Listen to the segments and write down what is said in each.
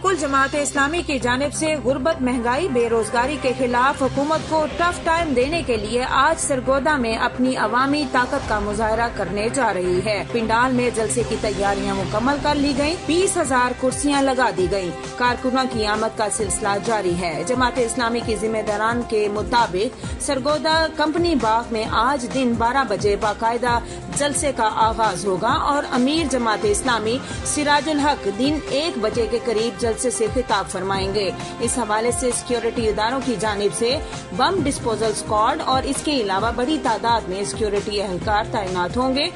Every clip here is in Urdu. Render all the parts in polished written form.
کل جماعت اسلامی کی جانب سے غربت، مہنگائی، بے روزگاری کے خلاف حکومت کو ٹف ٹائم دینے کے لیے آج سرگودا میں اپنی عوامی طاقت کا مظاہرہ کرنے جا رہی ہے۔ پنڈال میں جلسے کی تیاریاں مکمل کر لی گئیں، 20,000 کرسیاں لگا دی گئیں۔ کارکنوں کی آمد کا سلسلہ جاری ہے۔ جماعت اسلامی کی ذمہ داران کے مطابق سرگودا کمپنی باغ میں آج دن 12 بجے باقاعدہ جلسے کا آغاز ہوگا اور امیر جماعت اسلامی سراج الحق دن 1 بجے کے قریب جلسے سے خطاب فرمائیں گے۔ اس حوالے سے سیکیورٹی اداروں کی جانب سے بم ڈسپوزل اسکواڈ اور اس کے علاوہ بڑی تعداد میں سیکیورٹی اہلکار تعینات ہوں گے۔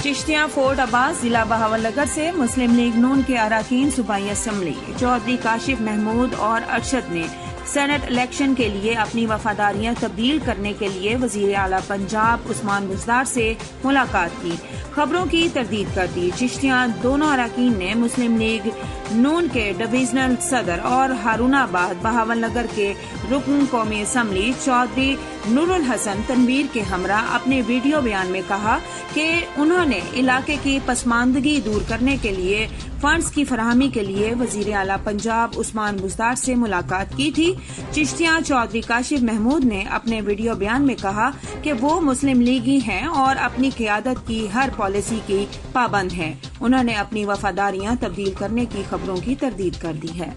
چشتیاں فورٹ عباس ضلع بہاولنگر سے مسلم لیگ نون کے اراکین صوبائی اسمبلی چودھری کاشف محمود اور ارشد نے سینٹ الیکشن کے لیے اپنی وفاداریاں تبدیل کرنے کے لیے وزیر اعلیٰ پنجاب عثمان بزدار سے ملاقات کی، خبروں کی تردید کر دی۔ چشتیاں دونوں اراکین نے مسلم لیگ نون کے ڈویژنل صدر اور ہارون آباد بہاولنگر کے رکن قومی اسمبلی چودھری نور الحسن تنویر کے ہمراہ اپنے ویڈیو بیان میں کہا کہ انہوں نے علاقے کی پسماندگی دور کرنے کے لیے فنڈز کی فراہمی کے لیے وزیر اعلیٰ پنجاب عثمان بزدار سے ملاقات کی تھی۔ چشتیاں چودھری کاشف محمود نے اپنے ویڈیو بیان میں کہا کہ وہ مسلم لیگی ہیں اور اپنی قیادت کی ہر پالیسی کی پابند ہیں۔ انہوں نے اپنی وفاداریاں تبدیل کرنے کی خبروں کی تردید کر دی ہے۔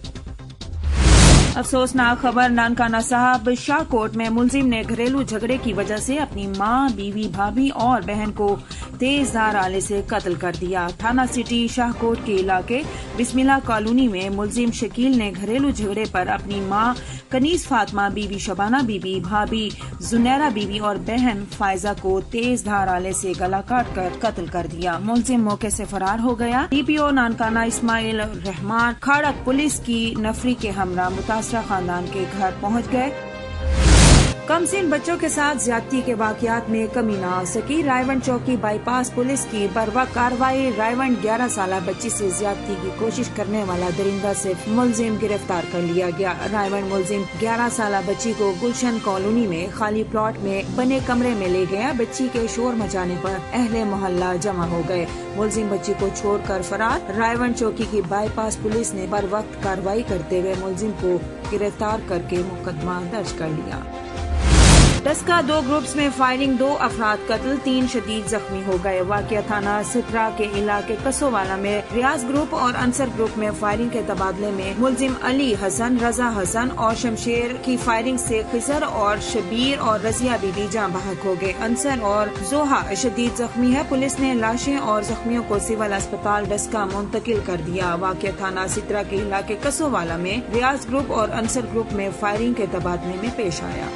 افسوسناک خبر، نانکانہ صاحب شاہ کوٹ میں ملزم نے گھریلو جھگڑے کی وجہ سے اپنی ماں، بیوی، بھابھی اور بہن کو تیز دھار آلے سے قتل کر دیا۔ تھانہ سٹی شاہ کوٹ کے علاقے بسم اللہ کالونی میں ملزم شکیل نے گھریلو جھگڑے پر اپنی ماں کنیز فاطمہ بیوی، شبانہ بیوی، بھابھی زنیرہ بیوی اور بہن فائزہ کو تیز دھار آلے سے گلا کاٹ کر قتل کر دیا۔ ملزم موقع سے فرار ہو گیا۔ ڈی پی او نانکانہ اسماعیل الرحمان کھاڑک پولیس کی نفری کے ہمراہ متاثرہ خاندان کے گھر پہنچ گئے۔ کم سن بچوں کے ساتھ زیادتی کے واقعات میں کمی نہ آ سکی، رائیونڈ چوکی بائی پاس پولیس کی بروقت کارروائی، رائیونڈ 11 سالہ بچی سے زیادتی کی کوشش کرنے والا درندہ صرف ملزم گرفتار کر لیا گیا۔ رائیونڈ ملزم 11 سالہ بچی کو گلشن کالونی میں خالی پلاٹ میں بنے کمرے میں لے گیا۔ بچی کے شور مچانے پر اہل محلہ جمع ہو گئے۔ ملزم بچی کو چھوڑ کر فرار۔ رائیونڈ چوکی کی بائی پاس پولیس نے بروقت کارروائی کرتے ہوئے ملزم کو گرفتار کر کے مقدمہ درج کر لیا۔ ڈسکا 2 گروپس میں فائرنگ، 2 افراد قتل، 3 شدید زخمی ہو گئے۔ واقعہ تھانہ سترا کے علاقے کسووالا میں ریاض گروپ اور انصر گروپ میں فائرنگ کے تبادلے میں ملزم علی حسن، رضا حسن اور شمشیر کی فائرنگ سے خضر اور شبیر اور رضیہ بی بی جاں بحق ہو گئے۔ انصر اور زوہا شدید زخمی ہے۔ پولیس نے لاشیں اور زخمیوں کو سول اسپتال ڈسکا منتقل کر دیا۔ واقعہ تھانہ سترا کے علاقے کسووالا میں ریاض گروپ اور انصر گروپ میں فائرنگ کے تبادلے میں پیش آیا۔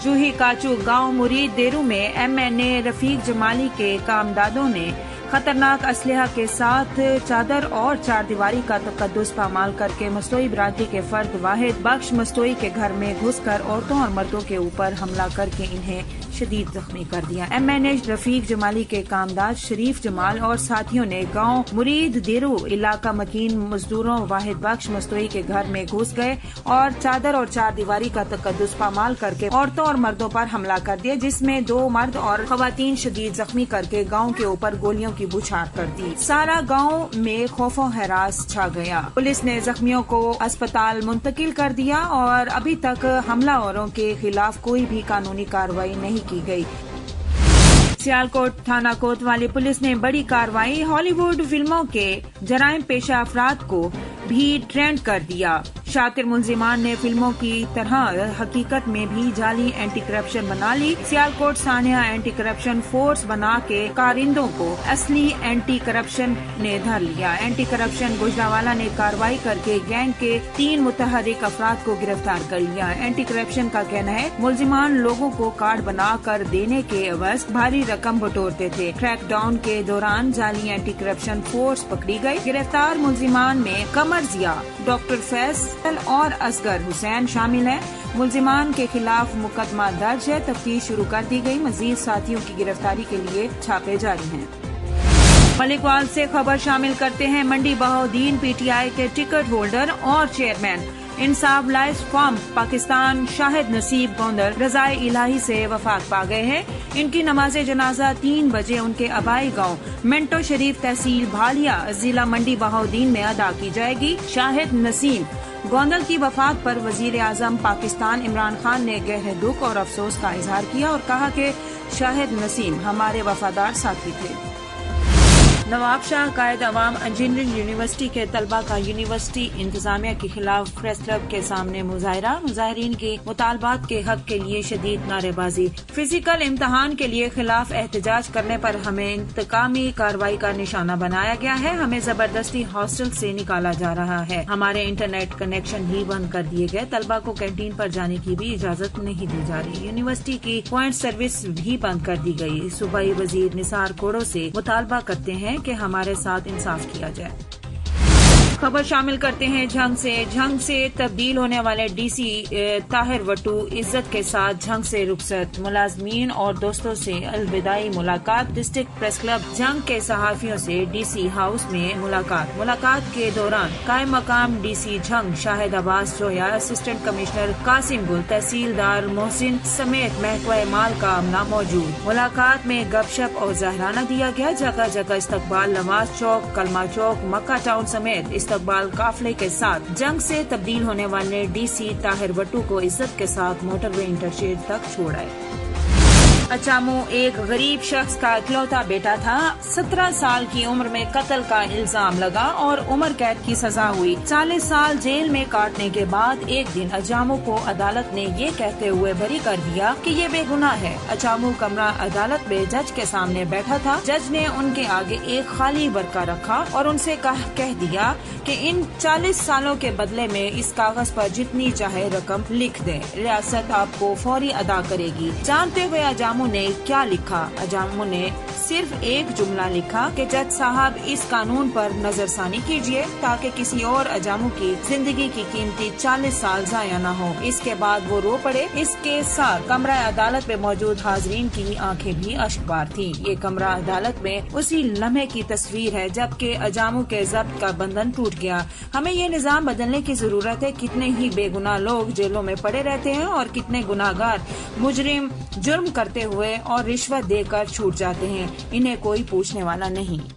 جوہی کاچو گاؤں مرید دیرو میں ایم این اے رفیق جمالی کے کامدادوں نے خطرناک اسلحہ کے ساتھ چادر اور چار دیواری کا تقدس پامال کر کے مستوئی برادری کے فرد واحد بخش مستوئی کے گھر میں گھس کر عورتوں اور مردوں کے اوپر حملہ کر کے انہیں شدید زخمی کر دیا۔ ایم این اے رفیق جمالی کے کامداد شریف جمال اور ساتھیوں نے گاؤں مرید دیرو علاقہ مکین مزدوروں واحد بخش مستوئی کے گھر میں گھس گئے اور چادر اور چار دیواری کا تقدس پامال کر کے عورتوں اور مردوں پر حملہ کر دیا، جس میں 2 مرد اور خواتین شدید زخمی کر کے گاؤں کے اوپر گولیوں کی بوچھار کر دی۔ سارا گاؤں میں خوف و ہراس چھا گیا۔ پولیس نے زخمیوں کو اسپتال منتقل کر دیا اور ابھی تک حملہ آوروں کے خلاف کوئی بھی قانونی کارروائی نہیں کی گئی۔ سیالکوٹ تھانہ کوتوالی پولیس نے بڑی کارروائی، ہالی ووڈ فلموں کے جرائم پیشہ افراد کو بھی ٹرینڈ کر دیا۔ شاطر ملزمان نے فلموں کی طرح حقیقت میں بھی جعلی اینٹی کرپشن بنا لی۔ سیالکوٹ سانحہ اینٹی کرپشن فورس بنا کے کارندوں کو اصلی اینٹی کرپشن نے دھر لیا۔ اینٹی کرپشن گوجرانوالہ نے کارروائی کر کے گینگ کے 3 متحرک افراد کو گرفتار کر لیا۔ اینٹی کرپشن کا کہنا ہے ملزمان لوگوں کو کارڈ بنا کر دینے کے عوض بھاری رقم بٹورتے تھے۔ ٹریک ڈاؤن کے دوران جعلی اینٹی کرپشن فورس پکڑی گئی۔ گرفتار ملزمان میں قمر ضیاء، ڈاکٹر فیصل اور اصغر حسین شامل ہیں۔ ملزمان کے خلاف مقدمہ درج ہے، تفتیش شروع کر دی گئی۔ مزید ساتھیوں کی گرفتاری کے لیے چھاپے جاری ہیں۔ ملک وال سے خبر شامل کرتے ہیں۔ منڈی بہاؤدین پی ٹی آئی کے ٹکٹ ہولڈر اور چیئرمین انصاف لائف فارم پاکستان شاہد نصیب گوندل رضائے الہی سے وفات پا گئے ہیں۔ ان کی نماز جنازہ 3 بجے ان کے آبائی گاؤں منٹو شریف تحصیل بھالیا ضلع منڈی بہاؤدین میں ادا کی جائے گی۔ شاہد نصیب گوندل کی وفات پر وزیر اعظم پاکستان عمران خان نے گہرے دکھ اور افسوس کا اظہار کیا اور کہا کہ شاہد نصیب ہمارے وفادار ساتھی تھے۔ نواب شاہ قائد عوام انجینئرنگ یونیورسٹی کے طلبہ کا یونیورسٹی انتظامیہ کے خلاف پریس کلب کے سامنے مظاہرہ۔ مظاہرین کے مطالبات کے حق کے لیے شدید نعرے بازی۔ فزیکل امتحان کے لیے خلاف احتجاج کرنے پر ہمیں انتقامی کارروائی کا نشانہ بنایا گیا ہے۔ ہمیں زبردستی ہاسٹل سے نکالا جا رہا ہے۔ ہمارے انٹرنیٹ کنیکشن بھی بند کر دیے گئے۔ طلبہ کو کینٹین پر جانے کی بھی اجازت نہیں دی جا رہی۔ یونیورسٹی کی پوائنٹ سروس بھی بند کر دی گئی۔ صوبائی وزیر نثار کوڑو سے مطالبہ کرتے ہیں کہ ہمارے ساتھ انصاف کیا جائے۔ خبر شامل کرتے ہیں جھنگ سے تبدیل ہونے والے ڈی سی طاہر وٹو عزت کے ساتھ جھنگ سے رخصت۔ ملازمین اور دوستوں سے الوداعی ملاقات۔ ڈسٹرکٹ پریس کلب جھنگ کے صحافیوں سے ڈی سی ہاؤس میں ملاقات کے دوران قائم مقام ڈی سی جھنگ شاہد عباس جویا، اسسٹنٹ کمشنر قاسم گل، تحصیلدار محسن سمیت محکمہ مال کا عملہ موجود۔ ملاقات میں گپ شپ اور ظہرانہ دیا گیا۔ جگہ جگہ استقبال، نواز چوک، کلمہ چوک، مکہ ٹاؤن سمیت استقبال قافلے کے ساتھ جنگ سے تبدیل ہونے والے ڈی سی طاہر وٹو کو عزت کے ساتھ موٹر وے انٹرچینج تک چھوڑائے۔ اچامو ایک غریب شخص کا اکلوتا بیٹا تھا۔ 17 سال کی عمر میں قتل کا الزام لگا اور عمر قید کی سزا ہوئی۔ 40 سال جیل میں کاٹنے کے بعد ایک دن اچامو کو عدالت نے یہ کہتے ہوئے بری کر دیا کہ یہ بے گناہ ہے۔ اچامو کمرہ عدالت میں جج کے سامنے بیٹھا تھا۔ جج نے ان کے آگے ایک خالی ورقہ رکھا اور ان سے کہہ دیا کہ ان 40 سالوں کے بدلے میں اس کاغذ پر جتنی چاہے رقم لکھ دیں، ریاست آپ کو فوری ادا کرے گی۔ جانتے ہوئے اچامو نے کیا لکھا؟ اچامو نے صرف ایک جملہ لکھا کہ جج صاحب اس قانون پر نظر ثانی کیجیے تاکہ کسی اور اچامو کی زندگی کی قیمتی 40 سال ضائع نہ ہو۔ اس کے بعد وہ رو پڑے۔ اس کے ساتھ کمرہ عدالت میں موجود حاضرین کی آنکھیں بھی اشکبار تھیں۔ یہ کمرہ عدالت میں اسی لمحے کی تصویر ہے جبکہ اچامو کے ضبط کا بندھن ٹوٹ گیا۔ ہمیں یہ نظام بدلنے کی ضرورت ہے۔ کتنے ہی بے گناہ لوگ جیلوں میں پڑے رہتے ہیں اور کتنے گناہگار مجرم جرم کرتے ہوئے اور رشوت دے کر چھوٹ جاتے ہیں، انہیں کوئی پوچھنے والا نہیں۔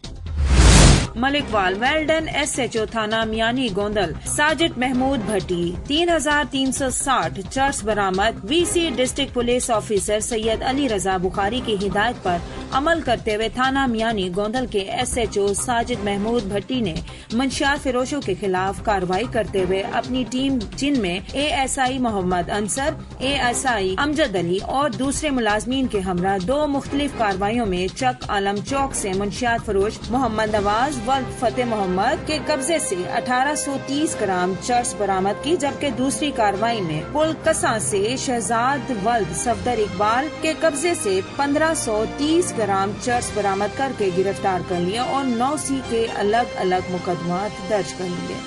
ملک وال ویلڈن ایس ایچ او تھانہ میانی گوندل ساجد محمود بھٹی 3360 چرس برآمد۔ وی سی ڈسٹرکٹ پولیس آفیسر سید علی رضا بخاری کی ہدایت پر عمل کرتے ہوئے تھانہ میانی گوندل کے S H O Sajid Mahmood Bhatti نے منشیات فروشوں کے خلاف کارروائی کرتے ہوئے اپنی ٹیم جن میں A S I Muhammad Ansar, A S I Amjad Ali اور دوسرے ملازمین کے ہمراہ 2 مختلف کارروائیوں میں چک عالم چوک سے منشیات فروش محمد نواز ولد فتح محمد کے قبضے سے 1830 گرام چرس برآمد کی، جبکہ دوسری کارروائی میں پل کساں سے شہزاد ولد صفدر اقبال کے قبضے سے 1530 گرام چرس برآمد کر کے گرفتار کر لیا اور 9 سی کے الگ الگ مقدمات درج کر لیے۔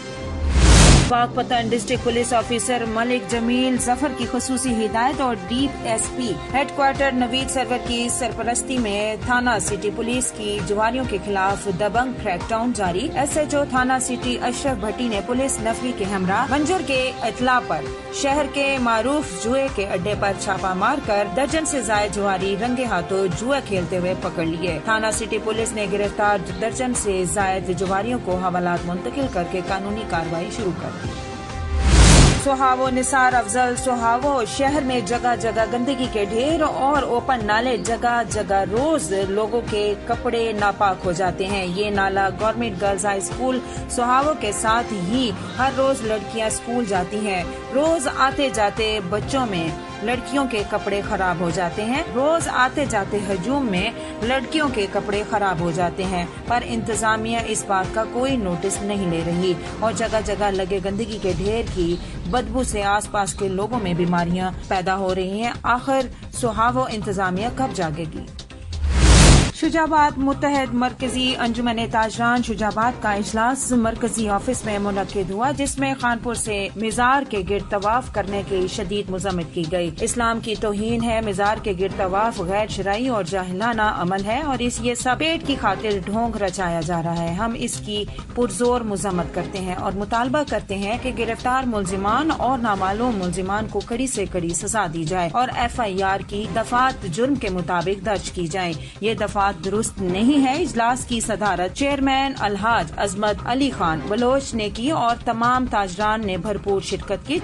Pakpattan district police officer Malik Jamil Zafar کی خصوصی ہدایت اور D S P head quarter Naveed Sarwar کی سرپرستی میں تھانہ سٹی پولیس کی جواریوں کے خلاف دبنگ کریک ڈاؤن جاری۔ ایس ایچ او تھانہ سٹی اشرف بھٹی نے پولیس نفری کے ہمراہ منجر کے اطلاع پر شہر کے معروف جوئے کے اڈے پر چھاپہ مار کر درجن سے زائد جواری رنگے ہاتھوں جوا کھیلتے ہوئے پکڑ لیے۔ تھانہ سٹی پولیس نے گرفتار درجن سے زائد جواریوں کو حوالات منتقل کر کے قانونی کارروائی شروع کر دی۔ سہاو نثار افضل سہاو شہر میں جگہ جگہ گندگی کے ڈھیر اور اوپن نالے، جگہ جگہ روز لوگوں کے کپڑے ناپاک ہو جاتے ہیں۔ یہ نالا گورنمنٹ گرلز ہائی اسکول سہاو کے ساتھ ہی ہر روز لڑکیاں اسکول جاتی ہیں۔ روز آتے جاتے بچوں میں لڑکیوں کے کپڑے خراب ہو جاتے ہیں۔ روز آتے جاتے ہجوم میں لڑکیوں کے کپڑے خراب ہو جاتے ہیں، پر انتظامیہ اس بات کا کوئی نوٹس نہیں لے رہی اور جگہ جگہ لگے گندگی کے ڈھیر کی بدبو سے آس پاس کے لوگوں میں بیماریاں پیدا ہو رہی ہیں۔ آخر سہاو انتظامیہ کب جاگے گی؟ شجاباد متحد مرکزی انجمن تاجران شجاباد کا اجلاس مرکزی آفس میں منعقد ہوا، جس میں خانپور سے مزار کے گرد طواف کرنے کی شدید مذمت کی گئی۔ اسلام کی توہین ہے، مزار کے گرد طواف غیر شرعی اور جاہلانہ عمل ہے اور یہ سب پیٹ کی خاطر ڈھونگ رچایا جا رہا ہے۔ ہم اس کی پرزور مذمت کرتے ہیں اور مطالبہ کرتے ہیں کہ گرفتار ملزمان اور نامعلوم ملزمان کو کڑی سے کڑی سزا دی جائے اور FIR کی دفعات جرم کے مطابق درج کی جائیں۔ یہ دفعات درست نہیں ہے۔ اجلاس کی صدارت چیئرمین الحاج عظمت علی خان بلوچ نے کی اور تمام تاجران نے بھرپور شرکت کی۔